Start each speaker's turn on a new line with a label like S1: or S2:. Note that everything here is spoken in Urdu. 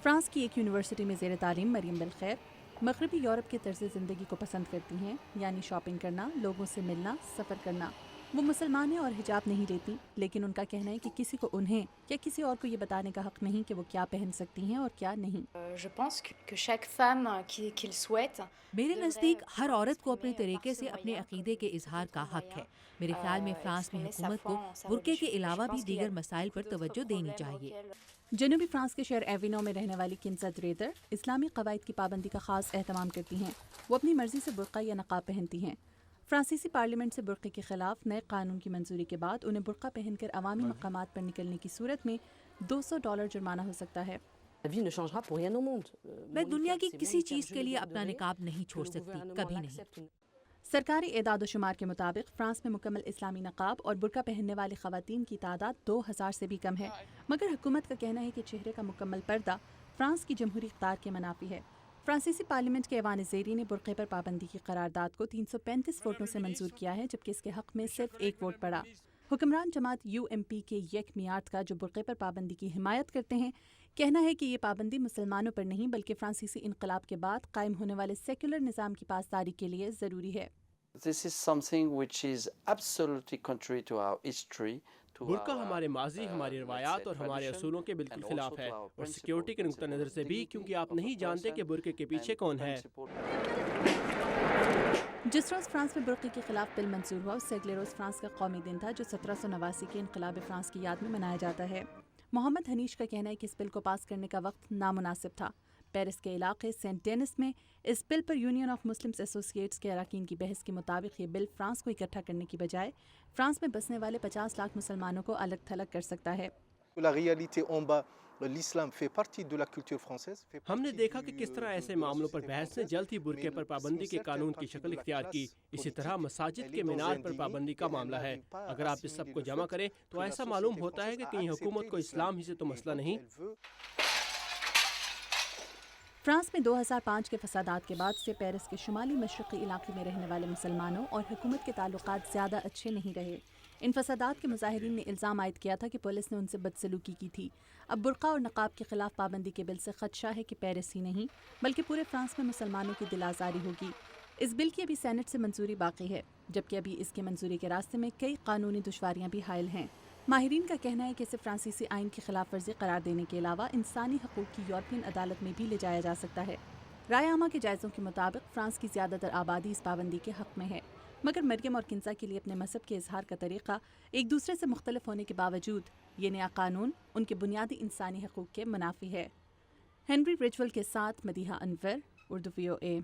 S1: فرانس کی ایک یونیورسٹی میں زیر تعلیم مریم بالخیر مغربی یورپ کے طرز زندگی کو پسند کرتی ہیں، یعنی شاپنگ کرنا، لوگوں سے ملنا، سفر کرنا۔ وہ مسلمان ہیں اور حجاب نہیں لیتی، لیکن ان کا کہنا ہے کہ کسی کو انہیں یا کسی اور کو یہ بتانے کا حق نہیں کہ وہ کیا پہن سکتی ہیں اور کیا نہیں۔
S2: میرے نزدیک ہر عورت کو اپنے طریقے سے اپنے عقیدے کے اظہار کا حق ہے۔ میرے خیال میں فرانس میں حکومت کو برقعے کے علاوہ بھی دیگر مسائل پر توجہ دینی چاہیے۔
S1: جنوبی فرانس کے شہر ایوینو میں رہنے والی کنزا دریدر اسلامی قواعد کی پابندی کا خاص اہتمام کرتی ہیں۔ وہ اپنی مرضی سے برقع یا نقاب پہنتی ہیں۔ فرانسیسی پارلیمنٹ سے برقعے کے خلاف نئے قانون کی منظوری کے بعد انہیں برقع پہن کر عوامی مقامات پر نکلنے کی صورت میں $200 جرمانہ ہو سکتا ہے۔
S2: میں دنیا کی کسی چیز کے لیے اپنا نقاب نہیں چھوڑ سکتی، کبھی نہیں۔
S1: سرکاری اعداد و شمار کے مطابق فرانس میں مکمل اسلامی نقاب اور برقع پہننے والی خواتین کی تعداد 2000 سے بھی کم ہے، مگر حکومت کا کہنا ہے کہ چہرے کا مکمل پردہ فرانس کی جمہوری اقدار کے منافی ہے۔ فرانسیسی پارلیمنٹ کے ایوان زیری نے برقعے پر پابندی کی قرارداد کو 335 ووٹوں سے منظور کیا ہے، جبکہ اس کے حق میں صرف ایک ووٹ پڑا۔ حکمران جماعت UMP کے یک میارت جو برقعے پر پابندی کی حمایت کرتے ہیں، کہنا ہے کہ یہ پابندی مسلمانوں پر نہیں بلکہ فرانسیسی انقلاب کے بعد قائم ہونے والے سیکولر نظام کی پاسداری کے لیے ضروری ہے۔
S3: برقع ہمارے ماضی، ہماری روایات اور ہمارے اصولوں کے بالکل خلاف ہے، اور سیکیورٹی کے نقطہ نظر سے بھی، کیونکہ آپ نہیں جانتے کہ برقعے کے پیچھے کون ہے۔
S1: جس روز فرانس میں برقعے کے خلاف بل منظور ہوا، اس سے اگلے روز فرانس کا قومی دن تھا، جو 1789 کے انقلاب فرانس کی یاد میں منایا جاتا ہے۔ محمد حنیش کا کہنا ہے کہ اس بل کو پاس کرنے کا وقت نامناسب تھا۔ پیرس کے علاقے سینٹ ڈینس میں اس بل پر یونین آف مسلمز ایسوسی ایٹس کے اراکین کی بحث کے مطابق یہ بل فرانس کو اکٹھا کرنے کی بجائے فرانس میں بسنے والے 50 لاکھ مسلمانوں کو الگ تھلگ کر سکتا ہے۔
S3: ہم نے دیکھا کہ کس طرح ایسے معاملوں پر بحث نے جلد ہی برقعے پر پابندی کے قانون کی شکل اختیار کی۔ اسی طرح مساجد کے مینار پر پابندی کا معاملہ ہے۔ اگر آپ اس سب کو جمع کریں تو ایسا معلوم ہوتا ہے کہ کہیں حکومت کو اسلام ہی سے تو مسئلہ نہیں۔
S1: فرانس میں 2005 کے فسادات کے بعد سے پیرس کے شمالی مشرقی علاقے میں رہنے والے مسلمانوں اور حکومت کے تعلقات زیادہ اچھے نہیں رہے۔ ان فسادات کے مظاہرین نے الزام عائد کیا تھا کہ پولیس نے ان سے بدسلوکی کی تھی۔ اب برقع اور نقاب کے خلاف پابندی کے بل سے خدشہ ہے کہ پیرس ہی نہیں بلکہ پورے فرانس میں مسلمانوں کی دل آزاری ہوگی۔ اس بل کی ابھی سینٹ سے منظوری باقی ہے، جبکہ ابھی اس کی منظوری کے راستے میں کئی قانونی دشواریاں بھی حائل ہیں۔ ماہرین کا کہنا ہے کہ اسے فرانسیسی آئین کی خلاف ورزی قرار دینے کے علاوہ انسانی حقوق کی یورپین عدالت میں بھی لے جایا جا سکتا ہے۔ رائے عامہ کے جائزوں کے مطابق فرانس کی زیادہ تر آبادی اس پابندی کے حق میں ہے، مگر مریم اور کنزا کے لیے اپنے مذہب کے اظہار کا طریقہ ایک دوسرے سے مختلف ہونے کے باوجود یہ نیا قانون ان کے بنیادی انسانی حقوق کے منافی ہے۔ ہنری رچول کے ساتھ مدیحہ انور، اردو VOA۔